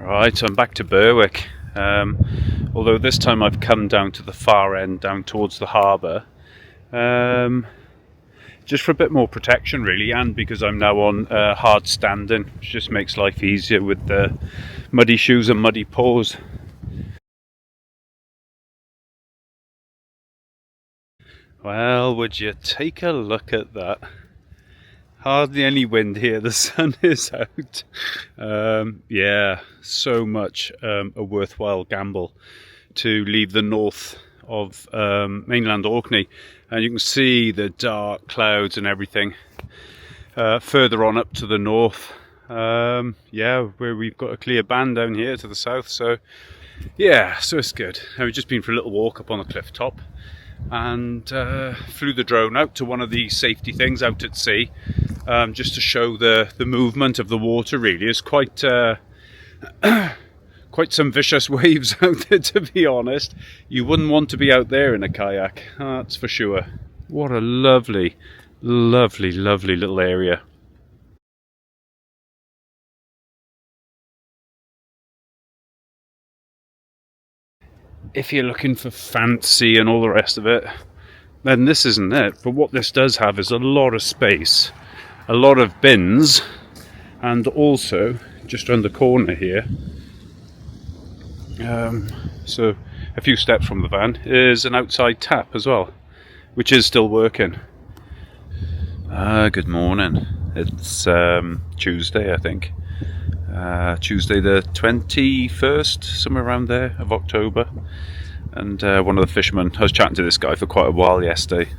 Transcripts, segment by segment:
Right, so I'm back to Berwick. Although this time I've come down to the far end, down towards the harbour, just for a bit more protection really, and because I'm now on hard standing, which just makes life easier with the muddy shoes and muddy paws. Well, would you take a look at that? Hardly any wind here, the sun is out. Yeah, so much a worthwhile gamble to leave the north of mainland Orkney, and you can see the dark clouds and everything further on up to the north. Yeah, where we've got a clear band down here to the south, so yeah, so it's good. And we've just been for a little walk up on the cliff top and flew the drone out to one of the safety things out at sea, just to show the movement of the water. Really, it's quite quite some vicious waves out there, to be honest. You wouldn't want to be out there in a kayak, that's for sure. What a lovely, lovely, lovely little area. If you're looking for fancy and all the rest of it, then this isn't it. But what this does have is a lot of space, a lot of bins, and also just around the corner here, so a few steps from the van, is an outside tap as well, which is still working. Good morning. It's Tuesday, I think. Tuesday the 21st, somewhere around there, of October. And one of the fishermen, I was chatting to this guy for quite a while yesterday,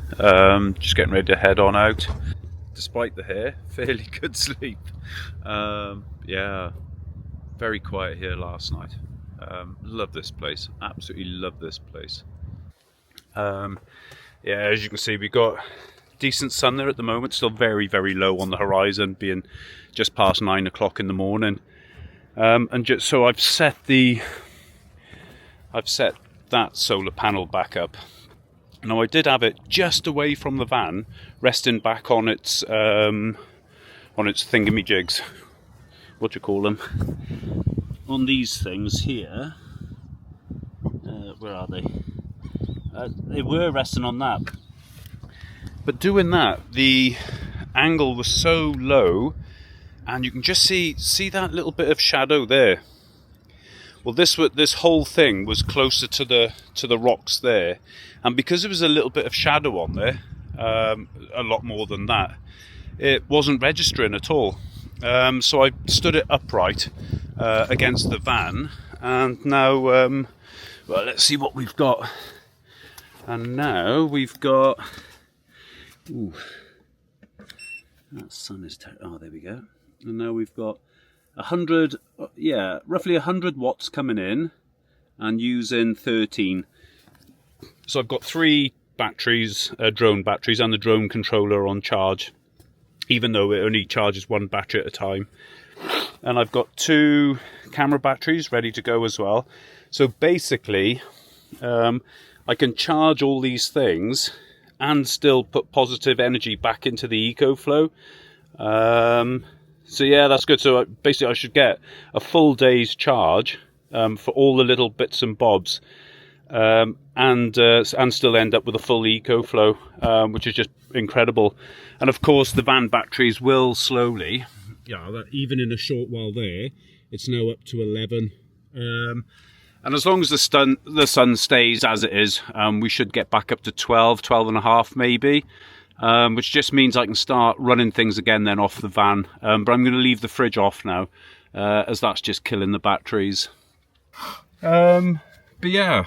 just getting ready to head on out. Despite the hair, fairly good sleep. Yeah, very quiet here last night. Love this place, absolutely love this place. Yeah, as you can see, we've got decent sun there at the moment, still very, very low on the horizon, being just past 9 o'clock in the morning. And just so I've set that solar panel back up. Now I did have it just away from the van, resting back on its thingamajigs. What do you call them? On these things here. Where are they? They were resting on that. But doing that, the angle was so low, and you can just see that little bit of shadow there. Well, this whole thing was closer to the rocks there, and because there was a little bit of shadow on there, a lot more than that, it wasn't registering at all. So I stood it upright against the van, and now, well, let's see what we've got. And now we've got. Ooh, that sun is. Oh, there we go. And now we've got 100, yeah, roughly 100 watts coming in, and using 13. So I've got 3 batteries, drone batteries, and the drone controller on charge, even though it only charges 1 battery at a time. And I've got 2 camera batteries ready to go as well. So basically, I can charge all these things and still put positive energy back into the EcoFlow. So yeah, that's good. So basically I should get a full day's charge for all the little bits and bobs, and still end up with a full EcoFlow, which is just incredible. And of course the van batteries will slowly, even in a short while there, it's now up to 11. And as long as the sun stays as it is, we should get back up to 12 and a half maybe, which just means I can start running things again then off the van. But I'm going to leave the fridge off now, as that's just killing the batteries. But yeah,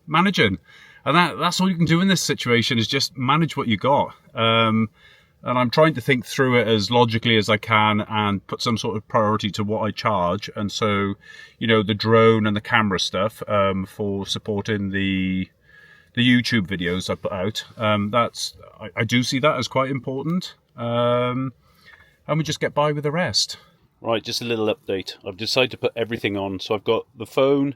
managing. And that's all you can do in this situation, is just manage what you got. And I'm trying to think through it as logically as I can and put some sort of priority to what I charge. And so, the drone and the camera stuff, for supporting the YouTube videos I put out, I do see that as quite important. And we just get by with the rest. Right, just a little update. I've decided to put everything on. So I've got the phone,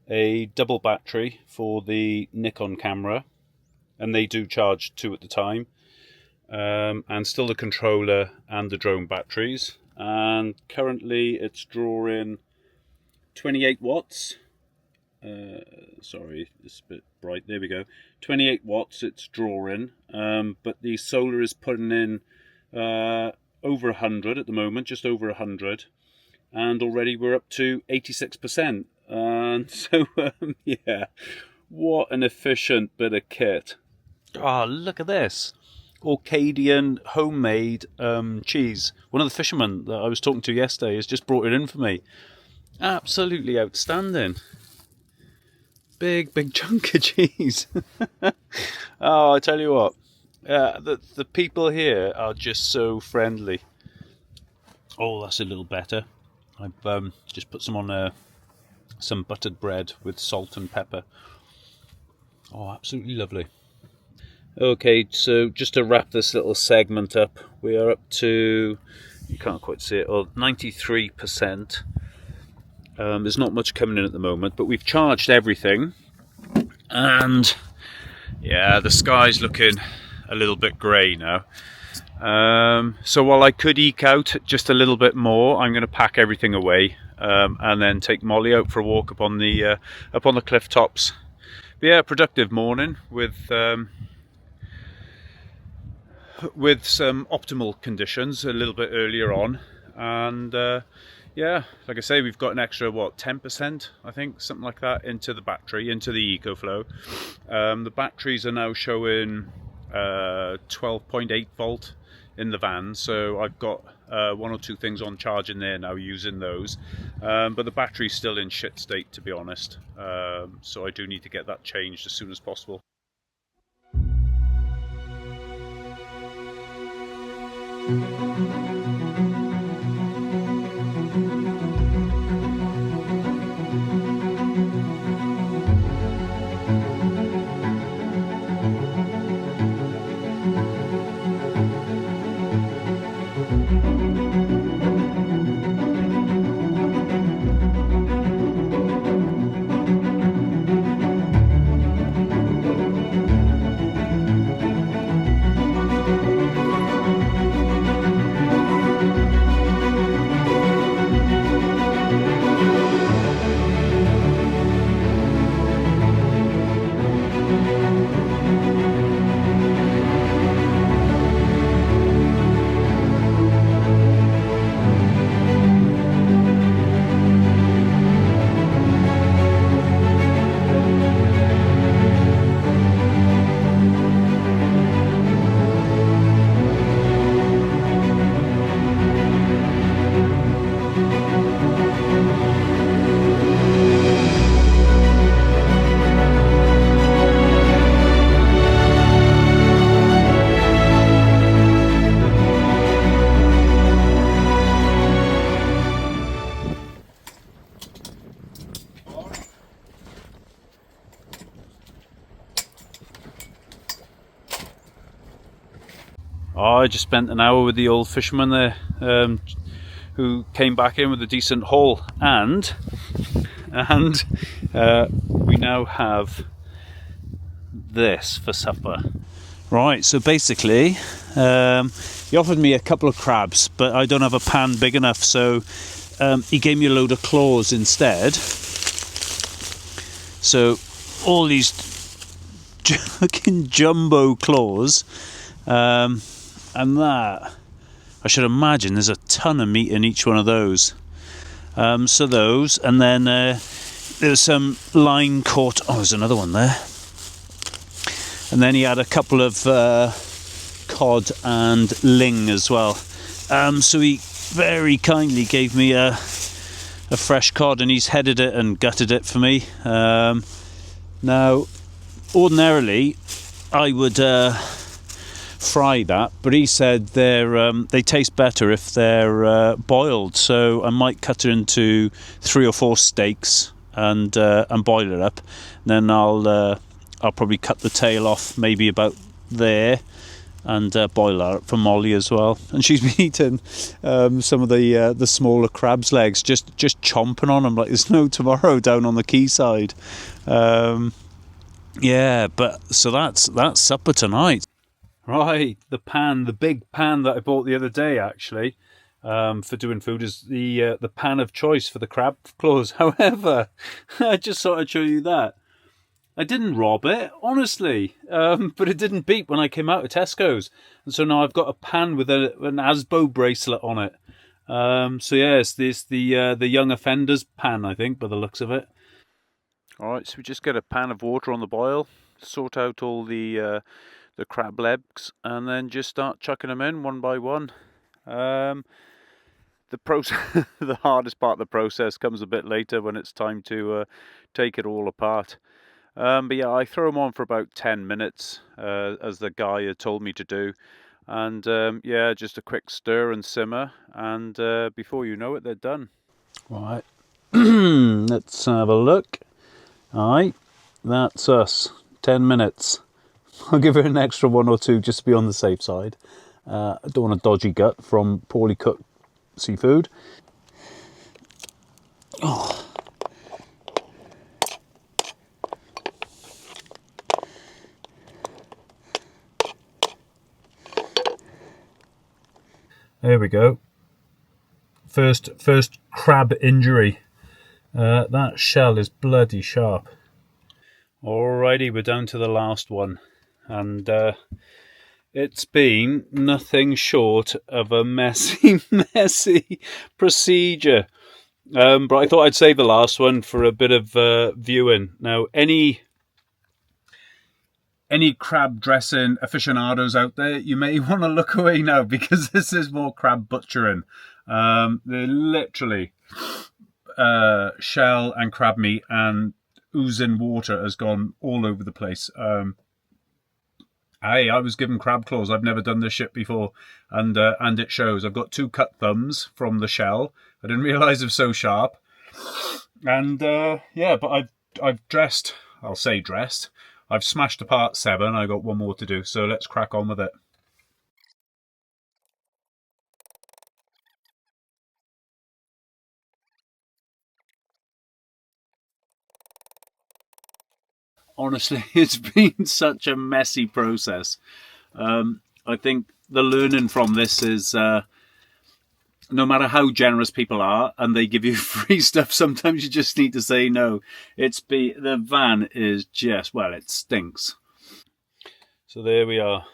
a double battery for the Nikon camera, and they do charge 2 at the time. And still the controller and the drone batteries, and currently it's drawing 28 watts. Sorry, it's a bit bright. There we go. 28 watts it's drawing, but the solar is putting in over 100 at the moment, just over 100, and already we're up to 86%. And so, yeah, what an efficient bit of kit. Oh, look at this. Orcadian homemade cheese. One of the fishermen that I was talking to yesterday has just brought it in for me. Absolutely outstanding. Big chunk of cheese. Oh, I tell you what, the people here are just so friendly. Oh, that's a little better. I've just put some on some buttered bread with salt and pepper. Oh, absolutely lovely. Okay, so just to wrap this little segment up, we are up to, you can't quite see it, 93%. There's not much coming in at the moment, but we've charged everything, and yeah, the sky's looking a little bit grey now. So while I could eke out just a little bit more, I'm going to pack everything away and then take Molly out for a walk up on the cliff tops. But yeah, productive morning with some optimal conditions a little bit earlier on, and yeah, like I say, we've got an extra, 10%, I think, something like that, into the battery, into the EcoFlow. The batteries are now showing 12.8 volt in the van, so I've got one or two things on charge in there now, using those. But the battery's still in shit state, to be honest. So I do need to get that changed as soon as possible. Oh, I just spent an hour with the old fisherman there, who came back in with a decent haul, and we now have this for supper. Right, so basically, he offered me a couple of crabs, but I don't have a pan big enough, so he gave me a load of claws instead. So all these fucking jumbo claws. And that, I should imagine there's a ton of meat in each one of those. So those, and then there's some line caught. Oh, there's another one there. And then he had a couple of cod and ling as well. So he very kindly gave me a fresh cod, and he's headed it and gutted it for me. Now, ordinarily, I would fry that, but he said they taste better if they're boiled, so I might cut it into 3 or 4 steaks and boil it up. And then I'll probably cut the tail off maybe about there and boil that up for Molly as well. And she's been eating some of the smaller crab's legs, just chomping on them like there's no tomorrow down on the quayside. Yeah, but so that's supper tonight. Right, the big pan that I bought the other day, actually. for doing food is the pan of choice for the crab claws. However, I just thought I'd show you that. I didn't rob it, honestly, but it didn't beep when I came out of Tesco's. And so now I've got a pan with an Asbo bracelet on it. So yeah, it's the young offenders pan, I think, by the looks of it. Alright, so we just get a pan of water on the boil, sort out all the crab legs, and then just start chucking them in one by one. The process, the hardest part of the process comes a bit later when it's time to take it all apart. But yeah, I throw them on for about 10 minutes, as the guy had told me to do. And yeah, just a quick stir and simmer, and before you know it, they're done. Right, let's have a look. Aye, that's us. 10 minutes. I'll give it an extra 1 or 2 just to be on the safe side. I don't want a dodgy gut from poorly cooked seafood. Oh. There we go. First crab injury. That shell is bloody sharp. Alrighty, we're down to the last one, and it's been nothing short of a messy procedure. But I thought I'd save the last one for a bit of viewing. Now, any crab dressing aficionados out there, you may want to look away now, because this is more crab butchering. They're literally shell and crab meat and oozing water has gone all over the place. I was given crab claws. I've never done this shit before, and it shows. I've got 2 cut thumbs from the shell. I didn't realise it was so sharp. And yeah, but I've dressed. I'll say dressed. I've smashed apart 7. I got 1 more to do. So let's crack on with it. Honestly, it's been such a messy process. I think the learning from this is no matter how generous people are and they give you free stuff, sometimes you just need to say no. The van is just, well, it stinks. So there we are.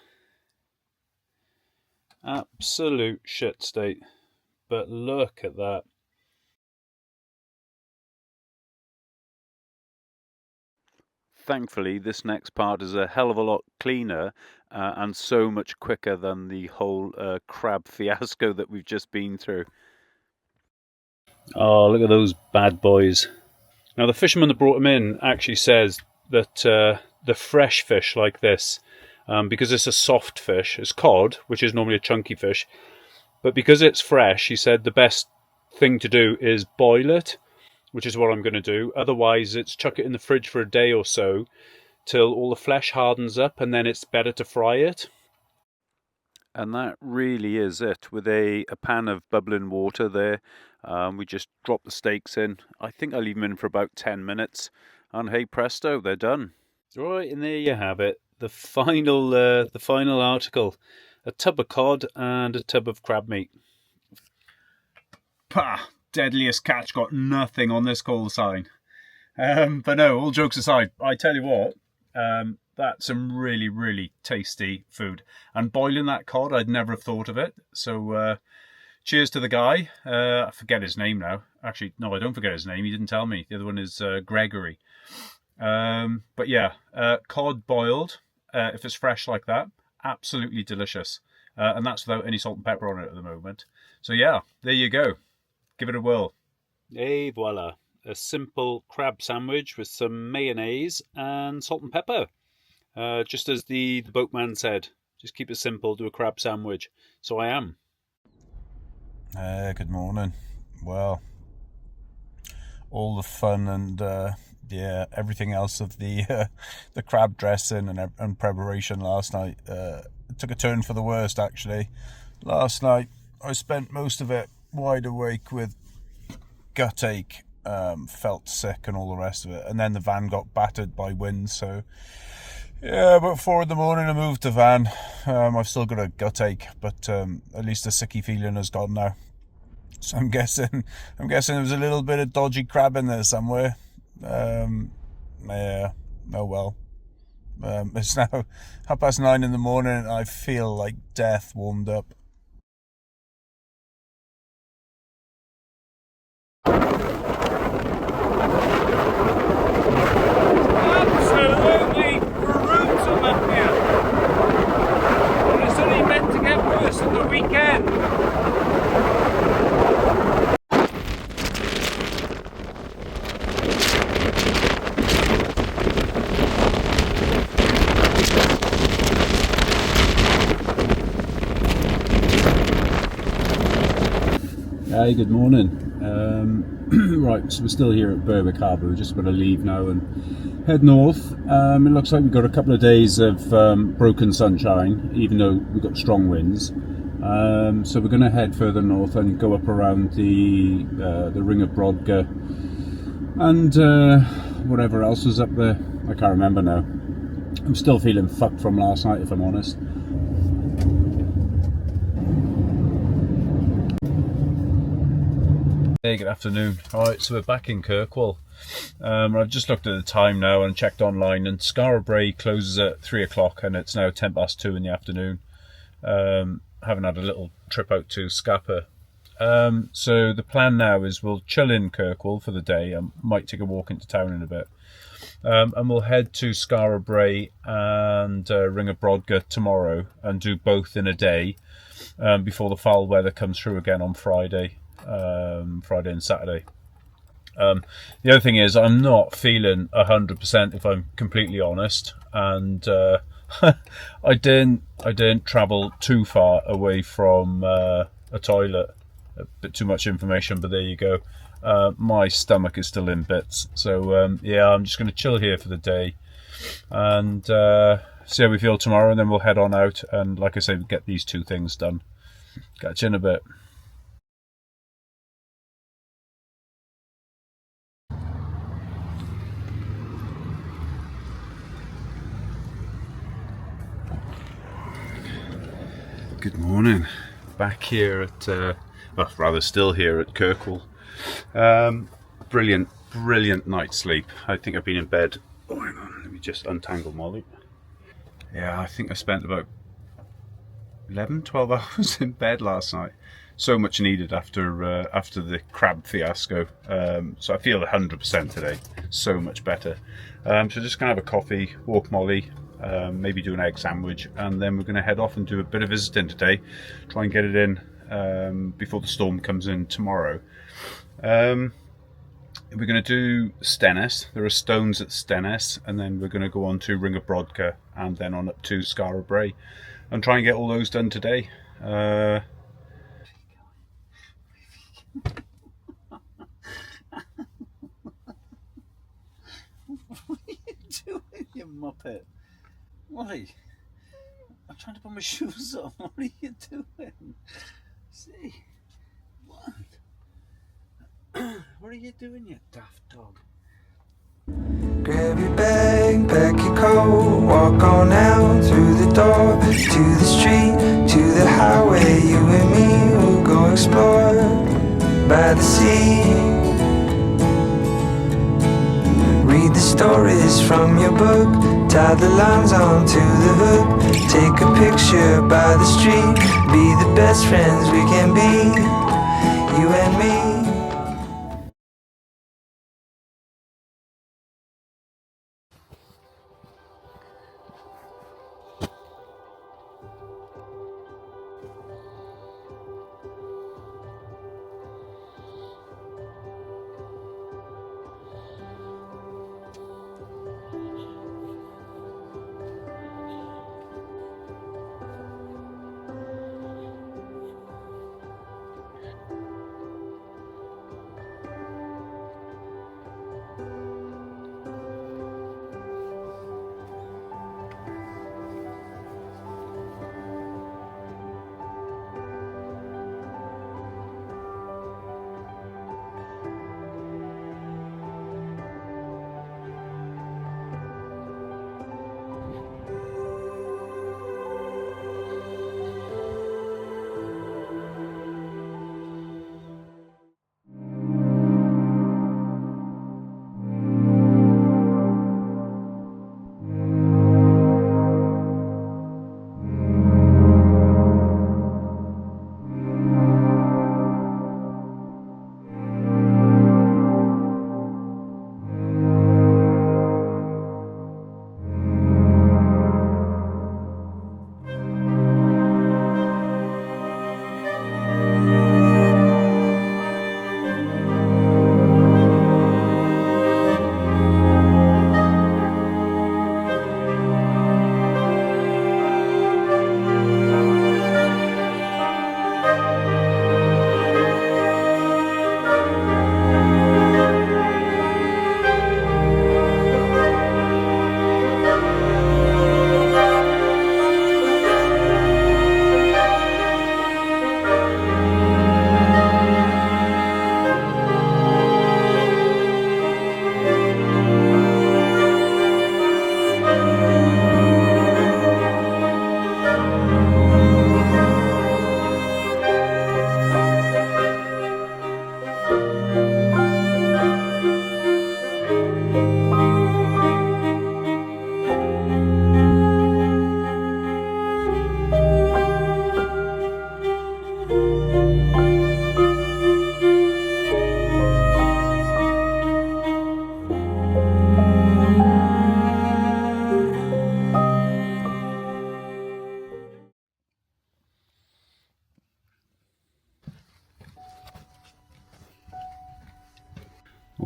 Absolute shit state. But look at that. Thankfully, this next part is a hell of a lot cleaner and so much quicker than the whole crab fiasco that we've just been through. Oh, look at those bad boys. Now, the fisherman that brought them in actually says that the fresh fish like this, because it's a soft fish, it's cod, which is normally a chunky fish, but because it's fresh, he said the best thing to do is boil it, which is what I'm going to do. Otherwise, it's chuck it in the fridge for a day or so till all the flesh hardens up, and then it's better to fry it. And that really is it. With a pan of bubbling water there, we just drop the steaks in. I think I leave them in for about 10 minutes, and hey presto, they're done. Right, and there you have it. The final article: a tub of cod and a tub of crab meat. Pah! Deadliest catch, got nothing on this call sign. But no, all jokes aside, I tell you what, that's some really, really tasty food. And boiling that cod, I'd never have thought of it. So cheers to the guy. I forget his name now. Actually, no, I don't forget his name. He didn't tell me. The other one is Gregory. But yeah, cod boiled, if it's fresh like that, absolutely delicious. And that's without any salt and pepper on it at the moment. So yeah, there you go. Give it a whirl. Et voila. A simple crab sandwich with some mayonnaise and salt and pepper. Just as the boatman said, just keep it simple, do a crab sandwich. So I am. Good morning. Well, all the fun and everything else of the crab dressing and preparation last night took a turn for the worst, actually. Last night I spent most of it wide awake with gut ache, felt sick and all the rest of it, and then the van got battered by wind, so yeah, about 4 in the morning I moved the van. I've still got a gut ache, but at least the sicky feeling has gone now. So I'm guessing there was a little bit of dodgy crab in there somewhere. Yeah, oh well. It's now 9:30 in the morning and I feel like death warmed up. Absolutely brutal up here. It's only meant to get worse at the weekend. Hey, good morning. Right, so we're still here at Berwick Harbour. We're just going to leave now and head north. It looks like we've got a couple of days of broken sunshine, even though we've got strong winds. So we're going to head further north and go up around the Ring of Brodgar and whatever else was up there. I can't remember now. I'm still feeling fucked from last night, if I'm honest. Hey, good afternoon. Alright, so we're back in Kirkwall. I've just looked at the time now and checked online, and Skara Brae closes at 3 o'clock and it's now 2:10 in the afternoon. Having had a little trip out to Scapa. So the plan now is we'll chill in Kirkwall for the day and might take a walk into town in a bit. And we'll head to Skara Brae and Ring of Brodgar tomorrow and do both in a day before the foul weather comes through again on Friday and Saturday. The other thing is I'm not feeling 100%, if I'm completely honest, and I didn't travel too far away from a toilet. A bit too much information, but there you go. My stomach is still in bits, so yeah, I'm just going to chill here for the day and see how we feel tomorrow, and then we'll head on out and, like I say, get these two things done. Catch you in a bit. Good morning. Back here at, well, rather still here at Kirkwall. Brilliant night's sleep. I think I've been in bed. Oh, hang on, let me just untangle Molly. Yeah, I think I spent about 12 hours in bed last night. So much needed after the crab fiasco. So I feel 100% today. So much better. So just gonna have a coffee, walk Molly, maybe do an egg sandwich, and then we're going to head off and do a bit of visiting today. Try and get it in before the storm comes in tomorrow. We're going to do Stenness. There are stones at Stenness, and then we're going to go on to Ring of Brodgar and then on up to Skara Brae and try and get all those done today. What are you doing, you muppet? Why? I'm trying to put my shoes on. What are you doing? See? What? What are you doing, you daft dog? Grab your bag, pack your coat, walk on out through the door, to the street, to the highway. You and me will go explore by the sea. Read the stories from your book, tie the lines onto the hook, take a picture by the street, be the best friends we can be, you and me.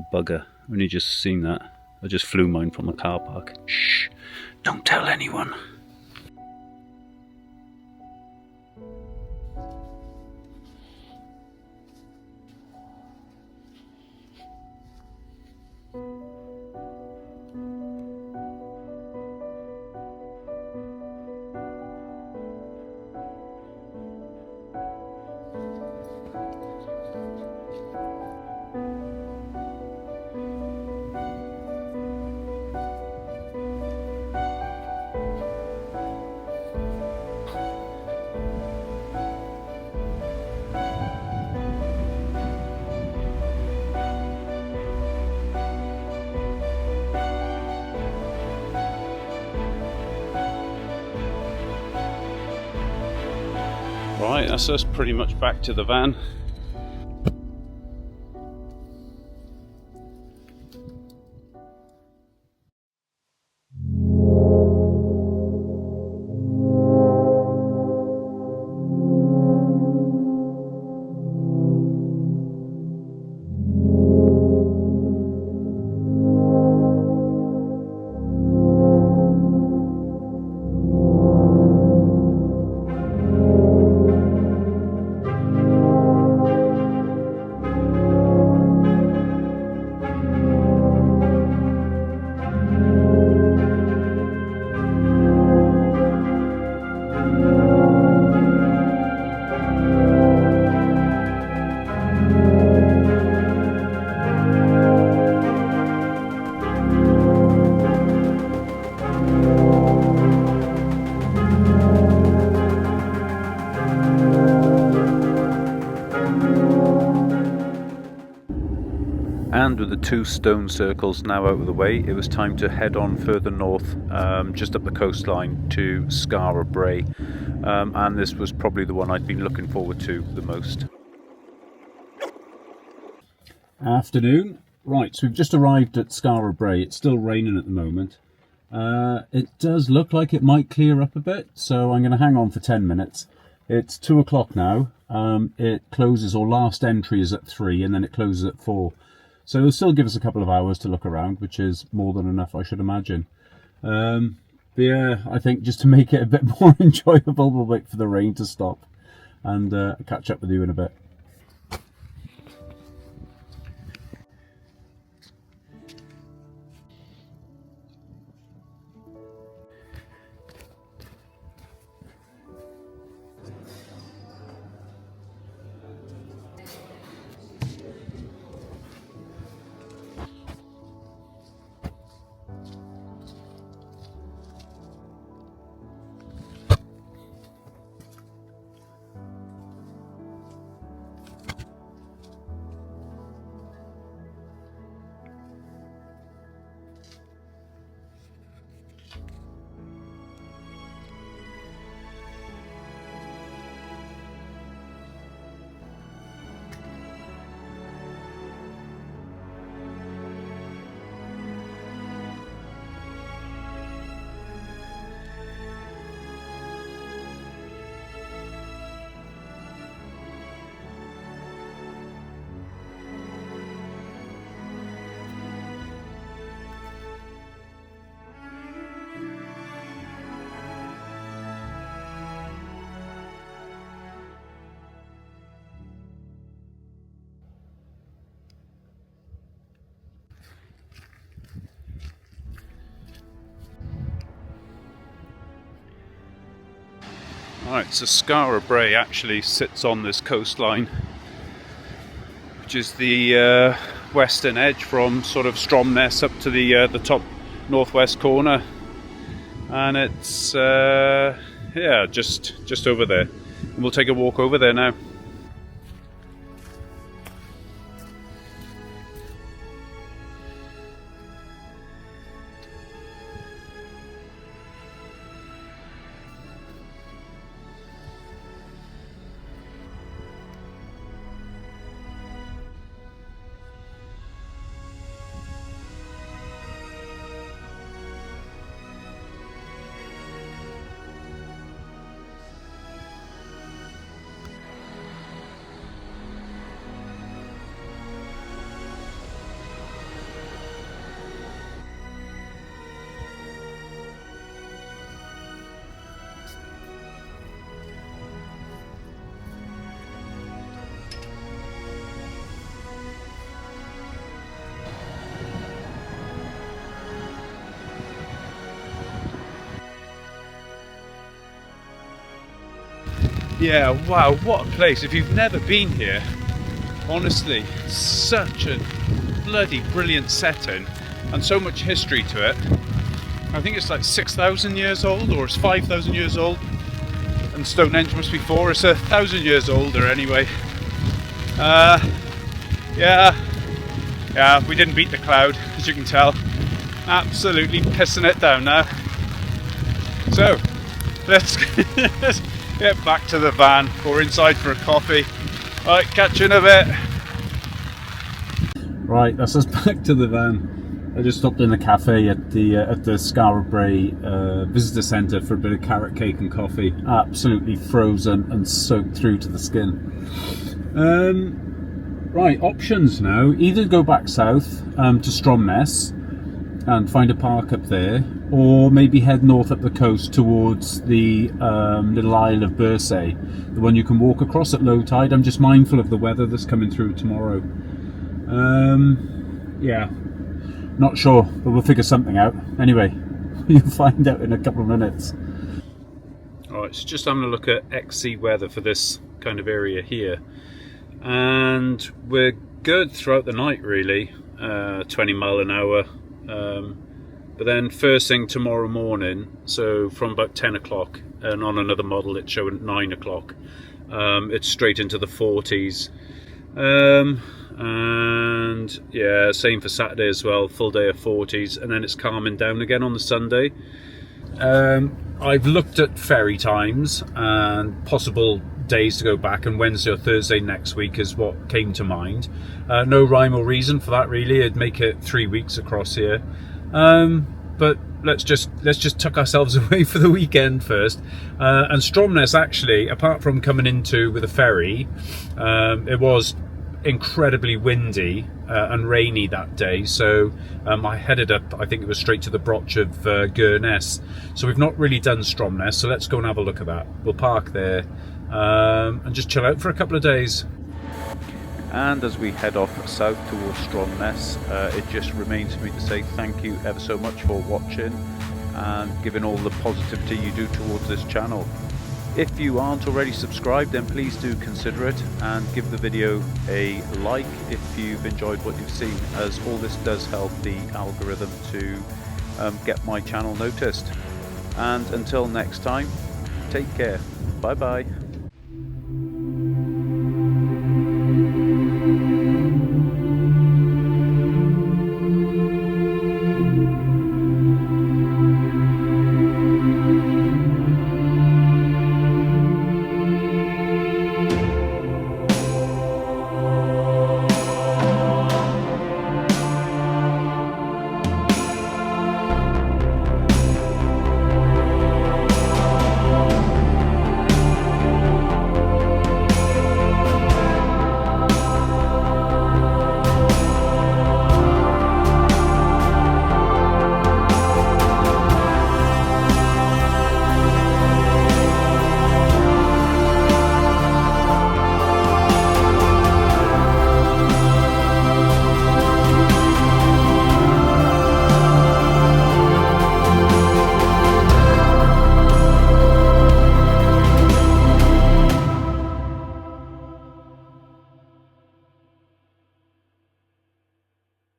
Little bugger. Only just seen that. I just flew mine from the car park. Shh! Don't tell anyone. Right, that's us pretty much back to the van. And with the 2 stone circles now out of the way, it was time to head on further north, just up the coastline to Skara Brae. And this was probably the one I'd been looking forward to the most. Afternoon. Right, so we've just arrived at Skara Brae. It's still raining at the moment. It does look like it might clear up a bit, so I'm going to hang on for 10 minutes. It's 2 o'clock now. It closes, or last entry is at 3, and then it closes at 4. So it'll still give us a couple of hours to look around, which is more than enough, I should imagine. But yeah, I think just to make it a bit more enjoyable, we'll wait for the rain to stop and catch up with you in a bit. Right, so Skara Brae actually sits on this coastline, which is the western edge from sort of Stromness up to the top northwest corner, and it's yeah, just over there. And we'll take a walk over there now. Yeah, wow, what a place. If you've never been here, honestly, such a bloody brilliant setting and so much history to it. I think it's like 6,000 years old, or it's 5,000 years old, and Stonehenge must be 4. It's 1,000 years older anyway. Yeah, we didn't beat the cloud, as you can tell. Absolutely pissing it down now. So let's get back to the van, or inside for a coffee. Alright, catch you in a bit. Right, that's us back to the van. I just stopped in a cafe at the Skara Brae visitor centre for a bit of carrot cake and coffee. Absolutely frozen and soaked through to the skin. Right, options now. Either go back south to Stromness and find a park up there, or maybe head north up the coast towards the little Isle of Berwick, the one you can walk across at low tide. I'm just mindful of the weather that's coming through tomorrow. Yeah, not sure, but we'll figure something out. Anyway, you'll find out in a couple of minutes. Alright, so just having a look at XC weather for this kind of area here, and we're good throughout the night really, 20 mile an hour, but then first thing tomorrow morning, so from about 10 o'clock, and on another model it's showing at 9 o'clock, it's straight into the 40s. And yeah, same for Saturday as well, full day of 40s, and then it's calming down again on the Sunday. I've looked at ferry times and possible days to go back, and Wednesday or Thursday next week is what came to mind. No rhyme or reason for that really. It'd make it 3 weeks across here, but let's just tuck ourselves away for the weekend first. And Stromness, actually, apart from coming into with a ferry, it was incredibly windy and rainy that day, so I headed up, I think it was straight to the broch of Gurness. So we've not really done Stromness, so let's go and have a look at that. We'll park there and just chill out for a couple of days. And as we head off south towards Stromness, it just remains for me to say thank you ever so much for watching and giving all the positivity you do towards this channel. If you aren't already subscribed, then please do consider it and give the video a like if you've enjoyed what you've seen, as all this does help the algorithm to get my channel noticed. And until next time, take care. Bye bye.